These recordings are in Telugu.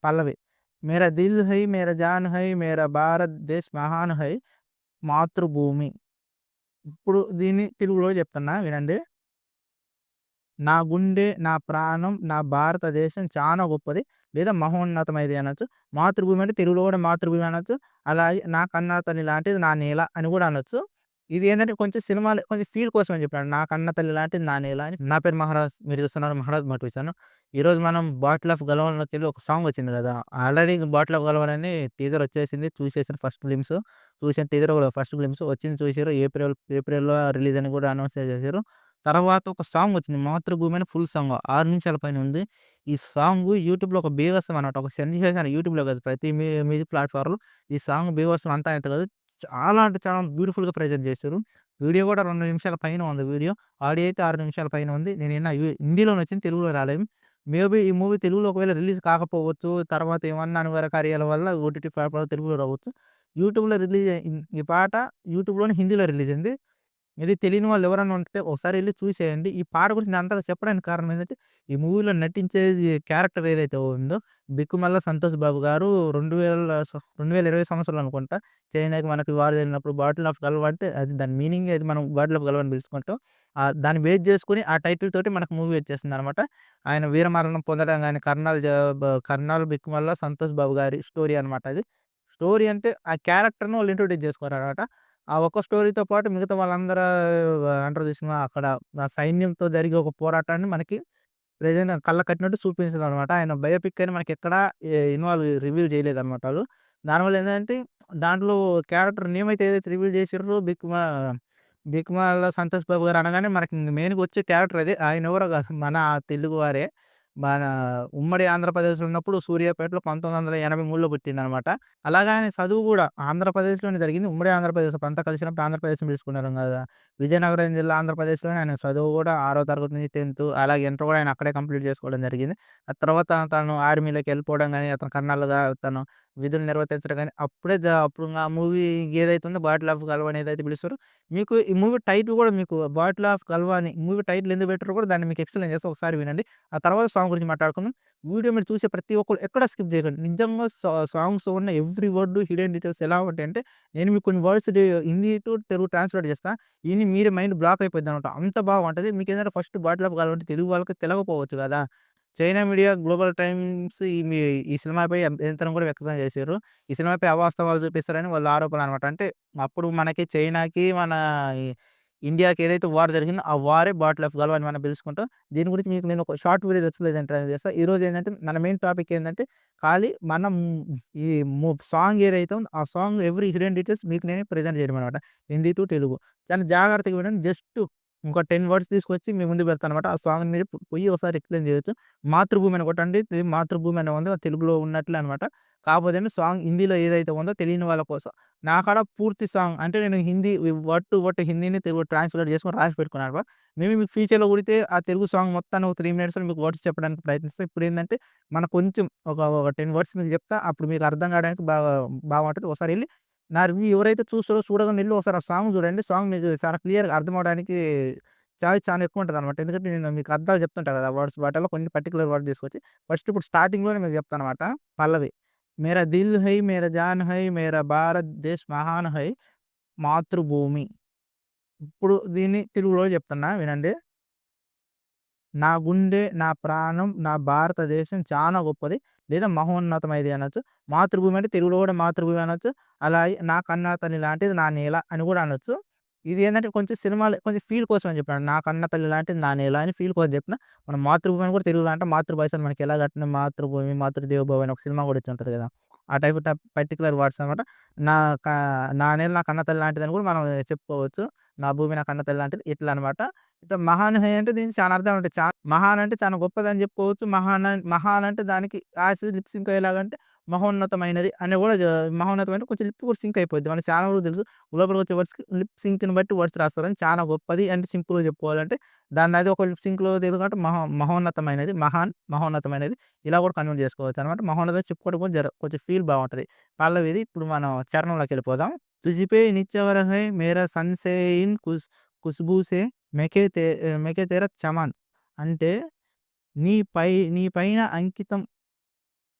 పల్లవి. 'మేరా దిల్ హై మేరా జాన్ హై మేరా భారత్ దేశ్ మహాన్ హై మాతృభూమి.' ఇప్పుడు దీన్ని తెలుగులో చెప్తున్నా వినండి. నా గుండె, నా ప్రాణం, నా భారతదేశం చానా గొప్పది. లేదా మహోన్నతమైనది అనొచ్చు. మాతృభూమి అంటే తెలుగులో కూడా మాతృభూమి అనొచ్చు. అలాగే నా కన్న తల్లి లాంటిది నా నేల అని కూడా అనొచ్చు. ఇది ఏందంటే కొంచెం సినిమాలో కొంచెం ఫీల్ కోసమని చెప్పాను. నా కన్న తల్లి లాంటిది నా నేల అని. నా పేరు మహారాజ్. మీరు చూస్తున్నారు 'మహారాజ్ మోటివేషన్.' ఈరోజు మనం 'బాటిల్ ఆఫ్ గలవన్‌లోకెళ్ళి' ఒక సాంగ్ వచ్చింది కదా! ఆల్రెడీ 'బాటిల్ ఆఫ్ గలవన్' అని టీజర్ వచ్చేసింది. చూసేసాను ఫస్ట్ గ్లింప్స్. చూసాను టీజర్ కూడా ఫస్ట్ గ్లింప్స్ వచ్చింది చూసిర్రు. ఏప్రిల్‌లో రిలీజ్ అని కూడా అనౌన్స్ చేసేసారు. తర్వాత ఒక సాంగ్ వచ్చింది 'మాతృభూమి' అని ఫుల్ సాంగ్ 6 నిమిషాల పైన ఉంది. ఈ సాంగ్ యూట్యూబ్‌లో ఒక బీభత్సం అన్నమాట. ఒక సెన్సేషన్ యూట్యూబ్‌లో కాదు ప్రతి మ్యూజిక్ ప్లాట్‌ఫార్మ్‌లో ఈ సాంగ్ బీభత్సం అంతా ఇంత కాదు. చాలా అంటే చాలా బ్యూటిఫుల్‌గా ప్రెజెంట్ చేశారు. వీడియో కూడా 2 నిమిషాల పైన ఉంది వీడియో. ఆడియో అయితే 6 నిమిషాల పైన ఉంది. నేను విన్న హిందీలోనే వచ్చింది తెలుగులో రాలేదు. మేబీ ఈ మూవీ తెలుగులో ఒకవేళ రిలీజ్ కాకపోవచ్చు. తర్వాత ఏమన్నా అనివార్య కార్యాల వల్ల ఓటీటీ ప్లాట్‌ఫామ్‌లో తెలుగులో రావచ్చు. యూట్యూబ్‌లో రిలీజ్ ఈ పాట యూట్యూబ్‌లోనే హిందీలో రిలీజ్ అయింది. ఇది తెలియని వాళ్ళు ఎవరైనా ఉంటే ఒకసారి ఎళ్లి చూసేయండి. ఈ పాట గురించి నేను అంతగా చెప్పడానికి కారణం ఏందంటే, ఈ మూవీలో నటించేది క్యారెక్టర్ ఏదైతే ఉందో 'బిక్కుమల్ల సంతోష్ బాబు' గారు 2020 సంవత్సరంలో అనుకుంటా చైనాకి మనకి వార్ జరిగినప్పుడు 'బాటిల్ ఆఫ్ గల్ఫ్' అంటే అది దాని మీనింగే అది మనం 'బాటిల్ ఆఫ్ గల్ఫ్' అని పిలుచుకుంటాం. దాన్ని బేస్ చేసుకొని ఆ టైటిల్ తోటి మనకు మూవీ వచ్చేసిందనమాట. ఆయన వీరమరణం పొందడం గాని కర్నల్ బిక్కుమల్ల సంతోష్ బాబు గారి స్టోరీ అనమాట అది. స్టోరీ అంటే ఆ క్యారెక్టర్‌ని వాళ్ళు ఇంట్రొడ్యూస్ చేసుకోరనమాట. ఆ ఒక్క స్టోరీతో పాటు మిగతా వాళ్ళందరూ అంటారు చూసినవా అక్కడ ఆ సైన్యంతో జరిగే ఒక పోరాటాన్ని మనకి ప్రెజెంట్ కళ్ళకి కట్టినట్టు చూపించారనమాట. ఆయన బయోపిక్ అని మనకెక్కడా రివీల్ చేయలేదనమాట ఆళ్ళు. దానివల్ల ఏందంటే దాంట్లో క్యారెక్టర్ నేమ్ అయితే ఏదైతే రివీల్ చేసిర్రో బిక్మాల సంతోష్ బాబు గారు అనగానే మనకి మెయిన్‌గా వచ్చే క్యారెక్టర్ అదే. ఆయన ఎవరో కాదు మన తెలుగు వారే. మన ఉమ్మడి ఆంధ్రప్రదేశ్‌లో ఉన్నప్పుడు సూర్యాపేటలో 1983లో పుట్టిండనమాట. అలాగే ఆయన చదువు గూడా ఆంధ్రప్రదేశ్‌లోనే జరిగింది. ఉమ్మడి ఆంధ్రప్రదేశ్ అంతా కలిసినప్పుడు ఆంధ్రప్రదేశ్‌ని పిలుచుకున్నారు గదా! విజయనగరం జిల్లా ఆంధ్రప్రదేశ్‌లోనే ఆయన చదువు గూడా 6 తరగతి నుంచి 10థ్ అలాగే ఇంటర్ గూడా ఆయన అక్కడే కంప్లీట్ చేసుకోవడం జరిగింది. ఆ తర్వాత తను ఆర్మీలోకి వెళ్ళిపోవడం గాని, అతను కర్నల్‌గా తను విధులు నిర్వర్తించడం గాని, అప్పుడు ఆ మూవీ ఏదైతే ఉందో 'బాటిల్ ఆఫ్ గల్ఫ్' అని ఏదైతే పిలుస్తారో, మీకు ఈ మూవీ టైటిల్ గూడా మీకు 'బాటిల్ ఆఫ్ గల్ఫ్' అని మూవీ టైటిల్ ఎందుకు పెట్టారో కూడా దాన్ని మీకు ఎక్స్‌ప్లెయిన్ చేస్తా ఒకసారి వినండి. ఆ తర్వాత సాంగ్ గురించి మాట్లాడుకుందాం. వీడియో మీరు చూసే ప్రతి ఒక్కళ్ళు ఎక్కడ స్కిప్ చేయకండి. నిజంగా సాంగ్స్‌లో ఉన్న ఎవ్రి వర్డ్ హిడెన్ డీటెయిల్స్ ఎలా ఉంటాయంటే, నేను మీకు కొన్ని words Hindi to Telugu translate చేస్తా. ఇని మీరే మైండ్ బ్లాక్ అయిపోద్దనమాట. అంత బాగుంటది. మీకేందంటే ఫస్ట్ 'బాటిల్ ఆఫ్ గల్ఫ్' అంటే తెలుగు వాళ్ళకి తెలవకపోవచ్చు గదా! చైనా మీడియా, గ్లోబల్ టైమ్స్ ఈ సినిమాపై అభ్యంతరం కూడా వ్యక్తం చేసిర్రు. ఈ సినిమాపై అవాస్తవాలు చూపిస్తారని వాళ్ళ ఆరోపణలనమాట. అంటే అప్పుడు మనకి చైనాకి, ఈ ఇండియాకి ఏదైతే వార్ జరిగిందో, ఆ వారే 'బాటిల్ ఆఫ్ గల్ఫ్' అని మనం పిలుచుకుంటాం. దీని గురించి మీకు నేను ఒక షార్ట్ వీడియో ఎక్స్‌ప్లెయిన్ ట్రై చేస్తా. ఈరోజు ఏందంటే మన మెయిన్ టాపిక్ ఏందంటే ఖాళీ మనం ఈ సాంగ్ ఏదైతే ఉందో ఆ సాంగ్ ఎవ్రి హిడెన్ డీటెయిల్స్ మీకు నేను ప్రెజెంట్ చేయడం అనమాట. హిందీ టు తెలుగు. చాలా జాగ్రత్తగా వినండి. జస్ట్ ఇంకో 10 వర్డ్స్ తీసుకొచ్చి మీ ముందు పెడతానన్నమాట. ఆ సాంగ్‌ని మీరు పోయి ఒకసారి ఎక్స్‌ప్లెయిన్ చేయొచ్చు. 'మాతృభూమి' అని కొట్టండి. 'మాతృభూమి' అని ఉంది. అది తెలుగులో ఉన్నట్లే అనమాట. కాకపోతే అండి సాంగ్ హిందీలో ఏదైతే ఉందో తెలియని వాళ్ళ కోసం నాకాడ పూర్తి సాంగ్ అంటే నేను హిందీ వర్డ్ టు వర్డ్ హిందీని తెలుగు ట్రాన్స్‌లేట్ చేసుకొని రాసి పెట్టుకున్నాను. మేబీ మీకు ఫ్యూచర్‌లో కుడితే ఆ తెలుగు సాంగ్ మొత్తాన్ని ఒక 3 మినిట్స్‌లో మీకు వర్డ్స్ చెప్పడానికి ప్రయత్నిస్తా. ఇప్పుడేందంటే మనకు కొంచెం ఒక 10 వర్డ్స్ మీకు చెప్తా. అప్పుడు మీకు అర్థం కావడానికి బాగుంటది. ఒకసారి ఎళ్లి నా రివ్యూ ఎవరైతే చూస్తారో చూడగానే ఎళ్లి ఒకసారి ఆ సాంగ్ చూడండి. సాంగ్ మీకు చాలా క్లియర్‌గా అర్థమవ్వడానికి చాయిస్ చాలా ఎక్కువ ఉంటదనమాట. ఎందుకంటే నేను మీకు అర్థాలు చెప్తుంటా కదా! వర్డ్స్ వాటిల్లో కొన్ని పర్టిక్యులర్ వర్డ్ తీసుకొచ్చి ఫస్ట్ ఇప్పుడు స్టార్టింగ్‌లోనే మీకు చెప్తానమాట. పల్లవి. మేరా దిల్ హై మేరా జాన్ హై మేరా భారత్ దేశ్ మహాన్ హై మాతృభూమి. ఇప్పుడు దీన్ని తెలుగులో చెప్తున్నా వినండి. నా గుండె, నా ప్రాణం, నా భారతదేశం చానా గొప్పది. లేదా మహోన్నతమైనది అనొచ్చు. మాతృభూమి అంటే తెలుగులో కూడా మాతృభూమి అనొచ్చు. అలాగే నా కన్న తల్లి లాంటిది నా నేల అని కూడా అనొచ్చు. ఇది ఏందంటే కొంచెం సినిమాలో కొంచెం ఫీల్ కోసం అని చెప్పాను. నా కన్న తల్లి లాంటిది నా నేల అని ఫీల్ కోసం చెప్పిన. మనం మాతృభూమి అని కూడా తెలుగులో అంటే మాతృభాషను మనకి ఎలా కట్టిన మాతృభూమి, మాతృదేవోభవ అని ఒక సినిమా కూడా వచ్చి ఉంటది కదా! ఆ టైప్ పర్టిక్యులర్ వర్డ్స్ అనమాట. నా క నా నేల నా కన్న తల్లి లాంటిదని కూడా మనం చెప్పుకోవచ్చు. నా భూమి నా కన్న తల్లి లాంటిది ఇట్లా అనమాట. ఇట్లా మహాన్ హై అంటే దీనికి చాలా అర్థాలు ఉంటాయి. మహాన్ అంటే చాలా గొప్పదని చెప్పుకోవచ్చు. మహాన్ అంటే దానికి లిప్ సింక్ అయ్యేలాగంటే మహోన్నతమైనది అని కూడా మహోన్నతమైన కొంచెం లిప్ కూడా సింక్ అయిపోద్ది. మనకు చాలా వరకు తెలుసు. లోపలికి వచ్చే వర్డ్స్‌కి లిప్ సింక్‌ని బట్టి వర్డ్స్ రాస్తారని చాలా గొప్పది అంటే సింపుల్‌గా చెప్పుకోవాలంటే దాన్ని అది ఒక లిప్ సింక్‌లో తెలుగు మహోన్నతమైనది. మహోన్నతమైనది ఇలా కూడా కన్వర్ట్ చేసుకోవచ్చనమాట. మహోన్నతం చెప్పుకోవడం కూడా కొంచెం ఫీల్ బావుంటది. పల్లవిది ఇప్పుడు మనం చరణంలోకెళ్ళిపోదాం. తుజిపే నిచ్చవర హై మేరా సన్ సే ఇన్ ఖుష్బూ సే మెకే తెరా చమన్ అంటే నీ పైన అంకితం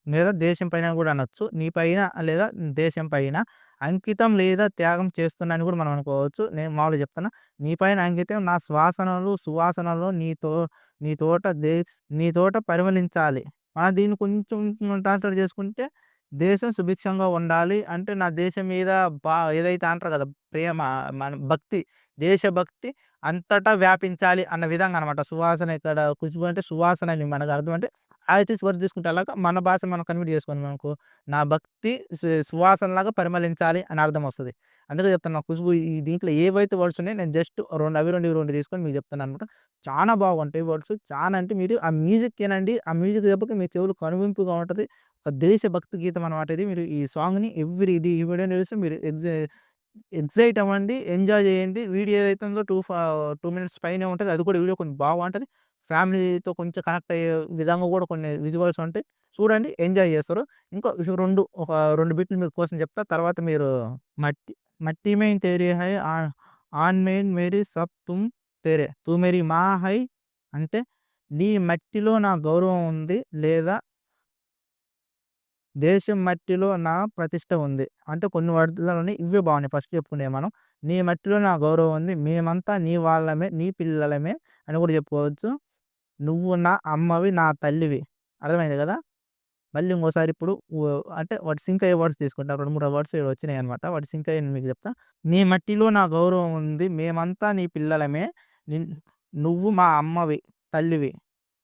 లేదా దేశం పైన గూడా అనొచ్చు. నీ పైన లేదా దేశం పైన అంకితం లేదా త్యాగం చేస్తున్నా అని గూడా మనం అనుకోవచ్చు. నేను మామూలుగా చెప్తున్నా. నీ పైన అంకితం నా శ్వాసనలు, సువాసనలు నీ తోట పరిమళించాలి. దీన్ని కొంచెం ట్రాన్స్‌లేట్ చేసుకుంటే దేశం సుభిక్షంగా ఉండాలి. అంటే నా దేశం మీద ఏదైతే అంటారు గదా! ప్రేమ మన భక్తి, దేశభక్తి అంతటా వ్యాపించాలి అన్న విధంగా అనమాట. సువాసన ఇక్కడ ఖుష్బు అంటే సువాసన అని మనకు అర్థం అంటే యాజ్ ఇట్ ఈజ్ వర్డ్ తీసుకుంటే అలాగా మన భాష మనం కన్వర్ట్ చేసుకున్నామనుకో, నా భక్తి సువాసనలాగా పరిమళించాలి అని అర్థమొస్తది. అందుకే చెప్తున్నా ఖుష్బు ఈ దీంట్లో ఏవైతే వర్డ్స్ ఉన్నాయో నేను జస్ట్ 2 అవి 2 ఇవి 2 తీసుకొని మీకు చెప్తాననమాట. చానా బాగుంటాయి వర్డ్స్. చానా అంటే మీరు ఆ మ్యూజిక్ ఇనండి. ఆ మ్యూజిక్ దెబ్బకి మీ చెవులు కనువింపుగా ఉంటది. ఒక దేశభక్తి గీతం అనమాట ఇది. మీరు ఈ సాంగ్‌ని ఈ వీడియో చూసి మీరు ఎక్సైట్ అవ్వండి. ఎంజాయ్ చేయండి. వీడియో ఏదైతే ఉందో 2 మినిట్స్ పైనే ఉంటది. అది కూడా వీడియో కొంచెం బాగుంటది. ఫ్యామిలీతో కొంచెం కనెక్ట్ అయ్యే విధంగా కూడా కొన్ని విజువల్స్ ఉంటాయి. చూడండి ఎంజాయ్ చేస్తారు. ఇంకో 2 బిట్లు మీకోసం చెప్తా. తర్వాత మీరు మట్టి మట్టి మే తేరే హై ఆన్ మే మేరీ సబ్ తుమ్ తేరే తూ మేరీ మా హై అంటే నీ మట్టిలో నా గౌరవం ఉంది. లేదా దేశం మట్టిలో నా ప్రతిష్ట ఉంది. అంటే కొన్ని వర్డ్‌లోని ఇవే బాగున్నాయి. ఫస్ట్ చెప్పుకునేవి మనం. నీ మట్టిలో నా గౌరవం ఉంది. మేమంతా నీ వాళ్ళమే, నీ పిల్లలమే అని కూడా చెప్పుకోవచ్చు. నువ్వు నా అమ్మవి, నా తల్లివి. అర్థమైంది గదా! మళ్ళీ ఇంకోసారి ఇప్పుడు అంటే వాటి సింక్ అయ్యే వర్డ్స్ తీసుకుంటా. 2, 3 వర్డ్స్ వచ్చినాయన్నమాట. వాటి సింక్ అయ్యేయి మీకు చెప్తా. నీ మట్టిలో నా గౌరవం ఉంది. మేమంతా నీ పిల్లలమే. నిన్ నువ్వు మా అమ్మవి, తల్లివి.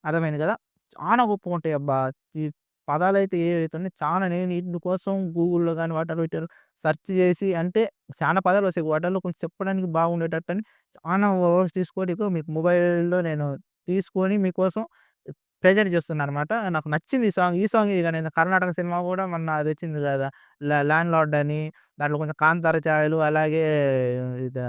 అర్థమైంది గదా! చానా గొప్పగుంటాయి అబ్బా! ఈ పదాలైతే ఏవైతే ఉన్నాయో చానా నేను ఈట్లి కోసం గూగుల్‌లో గాని వాటిలో వీటిలో సెర్చ్ చేసి అంటే చానా పదాలొస్తాయి. వాటిల్లో కొంచెం చెప్పడానికి బాగుండేటట్టని చానా వర్డ్స్ తీసుకొని ఇగో మీకు మొబైల్‌లో నేను తీసుకొని మీకోసం ప్రెజెంట్ చేస్తున్నాననమాట. నాకు నచ్చింది ఈ సాంగ్. ఈ సాంగే ఇగ నేను కర్ణాటక సినిమా గూడా మొన్న అదొచ్చింది గదా! 'ల్యాండ్ లార్డ్' అని దాంట్లో కొంచెం కాంతార ఛాయలు అలాగే ఇది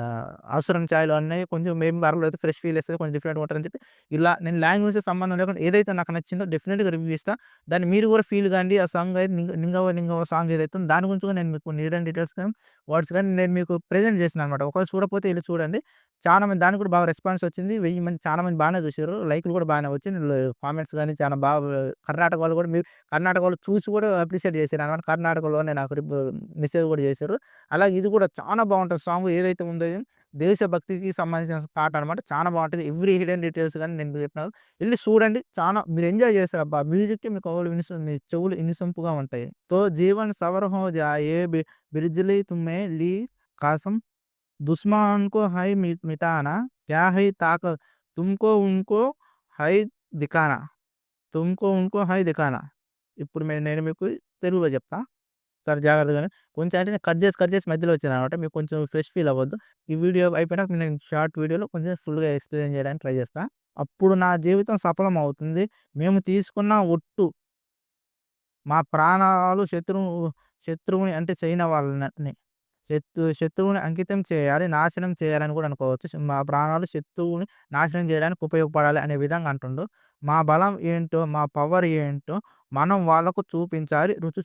'అవసరం ఛాయలు' అన్నయి కొంచెం మేబీ పర్లేదు ఫ్రెష్ ఫీల్ ఇస్తది. కొంచెం డిఫరెంట్‌గా ఉంటదని చెప్పి ఇలా నేను లాంగ్వేజ్‌తో సంబంధం లేకుండా ఏదైతే నాకు నచ్చిందో డెఫినిట్‌గా రివ్యూ ఇస్తా. దాన్ని మీరు గూడా ఫీల్ గాండి. ఆ సాంగ్ అయితే 'నింగవ్వ నింగవ్వ' సాంగ్ ఏదైతే ఉందో దాని గురించి కూడా నేను మీకు హిడెన్ డీటెయిల్స్ గాని, వర్డ్స్ గాని నేను మీకు ప్రెజెంట్ చేసినాననమాట. ఒకవేళ చూడకపోతే ఎళ్లి చూడండి. చాలా మంది దానికి కూడా బాగా రెస్పాన్స్ వచ్చింది. 1000 మంది చాలా మంది బానే చూసిర్రు. లైక్‌లు కూడా బానే వచ్చింది. కామెంట్స్ గాని చాలా బాగా కర్ణాటక వాళ్ళు కూడా మీరు కర్ణాటక వాళ్ళు చూసి కూడా అప్రిషియేట్ చేసిరనమాట. కర్ణాటకలోనే నాకు మెసేజ్ కూడా చేసిర్రు. అలాగే ఇది కూడా చానా బావుంటది సాంగ్ ఏదైతే ఉందో ఇది దేశభక్తికి సంబంధించిన పాట అనమాట. చానా బావుంటది. ఎవ్రీ హిడెన్ డీటెయిల్స్ గాని నేను మీకు చెప్పిన ఎళ్లి చూడండి. చానా మీరు ఎంజాయ్ చేస్తారబ్బా! మ్యూజిక్‌కి మీకు మీ చెవులు ఇనిసొంపుగా ఉంటాయి. తో జీవన్ సవర్ హో జాయే బిర్జ్‌లీ తుమ్మే లీ కాసం दुश्मन को है मिटाना क्या है ताकत तुमको उनको है దికానా తుమ్కో ఉంకో హై దికానా ఇప్పుడు నేను మీకు తెలుగులో చెప్తా. సరే జాగ్రత్తగానే కొంచెం అంటే నేను కట్ చేసి మధ్యలో వచ్చాననమాట. మీకు కొంచెం ఫ్రెష్ ఫీల్ అవ్వద్దు. ఈ వీడియో అయిపోయినాక నేను షార్ట్ వీడియోలో కొంచెం ఫుల్‌గా ఎక్స్‌ప్లెయిన్ చేయడానికి ట్రై చేస్తా. అప్పుడు నా జీవితం సఫలం అవుతుంది. మేము తీసుకున్న ఒట్టు మా ప్రాణాలు శత్రువుని అంటే చైనా వాళ్ళని శత్రువుని అంకితం చేయాలి, నాశనం చేయాలని కూడా అనుకోవచ్చు. మా ప్రాణాలు శత్రువుని నాశనం చేయడానికి ఉపయోగపడాలి అనే విధంగా అంటుండు. మా బలం ఏంటో, మా పవర్ ఏంటో మనం వాళ్ళకు రుచి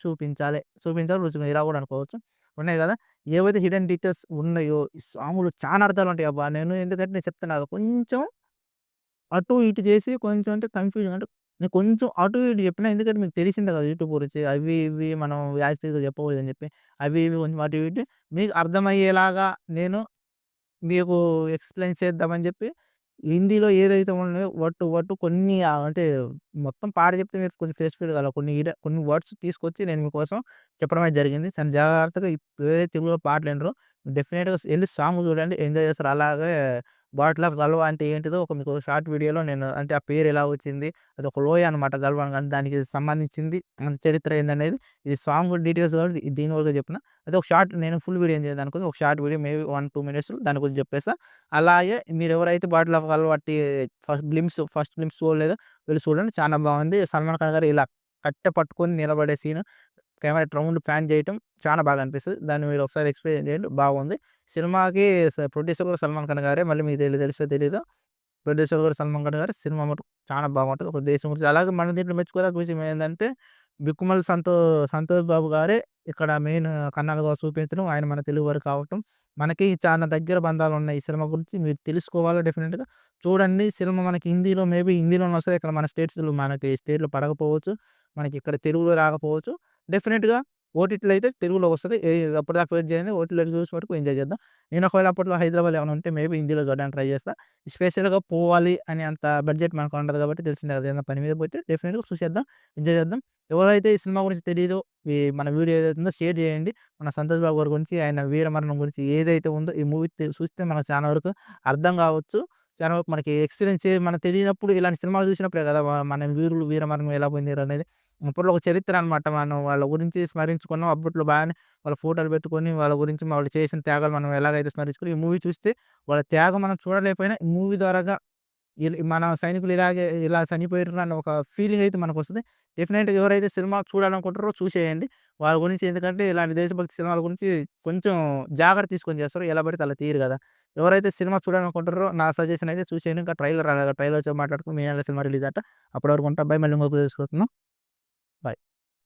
ఇలా కూడా అనుకోవచ్చు. ఉన్నాయి గదా! ఏవైతే హిడెన్ డీటెయిల్స్ ఉన్నాయో ఈ సాంగ్‌లో చానా అర్థాలుంటాయి అబ్బా! ఎందుకంటే నేను చెప్తున్నా కదా! కొంచెం అటు ఇటు చేసి కొంచెం అంటే కన్‌ఫ్యూజన్ అంటే నేను కొంచెం అటు ఇటు చెప్పినా ఎందుకంటే మీకు తెలిసిందే కదా! యూట్యూబ్ గురించి అవి ఇవి మనం యాజ్ టీజ్‌గా చెప్పకూడదని చెప్పి. అవి ఇవి కొంచెం అటు ఇటు మీకు అర్థమయ్యేలాగా నేను మీకు ఎక్స్‌ప్లెయిన్ చేద్దామని చెప్పి హిందీలో ఏదైతే ఉన్నాయో వట్టు కొన్ని అంటే మొత్తం పాట చెప్తే మీరు కొంచెం ఫేస్ ఫీల్ కావాలి. కొన్ని వర్డ్స్ తీసుకొచ్చి నేను మీకోసం చెప్పడం అయితే జరిగింది. చాలా జాగ్రత్తగా ఏదైతే తెలుగులో పాటలు వినరో డెఫినిట్‌గా ఎళ్లి సాంగ్ చూడండి. ఎంజాయ్ చేస్తారు. అలాగే 'బాటిల్ ఆఫ్ గల్వా' అంటే ఏంటిదో మీకు షార్ట్ వీడియోలో నేను అంటే ఆ పేరు ఎలా వచ్చింది? అదొక లోయ అనమాట గల్వా అని దానికి సంబంధించింది చరిత్ర ఏందనేది ఈ సాంగ్ డీటెయిల్స్ కూడా దీని వరకు చెప్పిన. అదే ఒక షార్ట్ నేను ఫుల్ వీడియో ఏం చేయదనుకోని ఒక షార్ట్ వీడియో మేబీ 1, 2 మినిట్స్‌లో దాని గురించి చెప్పేస్తా. అలాగే మీరెవరైతే 'బాటిల్ ఆఫ్ గల్వా' ఫస్ట్ గ్లింప్స్ చూడలేదో వెళ్లి చూడండి. చాలా బాగుంది. 'సల్మాన్ ఖాన్' గారు ఇలా కట్టె పట్టుకొని నిలబడే సీన్ కెమెరా రౌండ్ పాన్ చేయటం చాలా బాగా అనిపిస్తది. దాన్ని మీరు ఒకసారి ఎక్స్‌ప్లెయిన్ చేయండి బాగుంది. సినిమాకి ప్రొడ్యూసర్ కూడా 'సల్మాన్ ఖాన్' గారే. మళ్ళీ మీకు తెలుసో తెలీదో ప్రొడ్యూసర్ కూడా 'సల్మాన్ ఖాన్' గారే. సినిమా మటుకు చాలా బాగుంటది. ఒక దేశం గురించి అలాగే మన దీంట్లో మెచ్చుకోదగ్గ విషయం ఏందంటే 'బిక్కుమల్ సంతోష్ బాబు' గారే ఇక్కడ మెయిన్ కన్నాలుగా చూపించడం. ఆయన మన తెలుగు వారు కావటం. మనకి చాలా దగ్గర బంధాలున్నాయి. ఈ సినిమా గురించి మీరు తెలుసుకోవాలి డెఫినిట్‌గా చూడండి. సినిమా మనకి హిందీలో మేబీ హిందీలోనే వస్తది. ఇక్కడ మన మనకి స్టేట్‌లో పడకపోవచ్చు. మనకి ఇక్కడ తెలుగులో రాకపోవచ్చు. డెఫినిట్‌గా ఓటీటీలో అయితే తెలుగులో వస్తది. అప్పటిదాకా వెయిట్ చేయండి. ఓటీటీలో చూసి వరకు ఎంజాయ్ చేద్దాం. నేను ఒకవేళ అప్పట్లో హైదరాబాద్‌లో ఏమైనా ఉంటే మేబీ హిందీలో చూడడానికి ట్రై చేస్తా. స్పెషల్‌గా పోవాలి అని అంత బడ్జెట్ మనకు ఉండదు కాబట్టి తెలిసిందే కదా! ఏదైనా పని మీద పోతే డెఫినిట్‌గా చూసేద్దాం. ఎంజాయ్ చేద్దాం. ఎవరైతే ఈ సినిమా గురించి తెలీదో మన వీడియో ఏదైతే ఉందో షేర్ చేయండి. మన 'సంతోష్ బాబు' గారి గురించి, ఆయన వీరమరణం గురించి ఏదైతే ఉందో ఈ మూవీ చూస్తే మనకు చాలా వరకు అర్థం కావచ్చు. చాలా వరకు మనకి ఎక్స్‌పీరియన్స్ మనకు తెలియనప్పుడు ఇలాంటి సినిమాలు చూసినప్పుడే కదా! మన వీరులు వీరమరణం ఎలా పొందారనేది అప్పట్లో ఒక చరిత్ర అనమాట. మనం వాళ్ళ గురించి స్మరించుకున్నాం. అప్పట్లో బాగానే వాళ్ళ ఫోటోలు పెట్టుకొని వాళ్ళ గురించి వాళ్ళు చేసిన త్యాగాలు మనం ఎలాగైతే స్మరించుకొని ఈ మూవీ చూస్తే వాళ్ళ త్యాగం మనం చూడలేకపోయినా ఈ మూవీ ద్వారాగా మన సైనికులు ఇలాగే ఇలా చనిపోయిర్రు అన్న ఒక ఫీలింగ్ అయితే మనకొస్తది. డెఫినెట్‌గా ఎవరైతే సినిమా చూడాలనుకుంటారో చూసేయండి. వాళ్ళ గురించి ఎందుకంటే ఇలాంటి దేశభక్తి సినిమాల గురించి కొంచెం జాగ్రత్త తీసుకొని చేస్తారు. ఎలా పడితే అలా తీయరు గదా! ఎవరైతే సినిమా చూడాలనుకుంటారో నా సజెషన్ అయితే చూసేయండి. ఇంకా ట్రైలర్ రాలేదు. ట్రైలర్ వచ్చాక మాట్లాడుకుందాం. మే నెల సినిమా రిలీజ్ అట. అప్పటి వరకు ఉంటా. బాయ్. మళ్ళీ ఇంకొక వీడియోలో కలుసుకుందాం. బాయ్.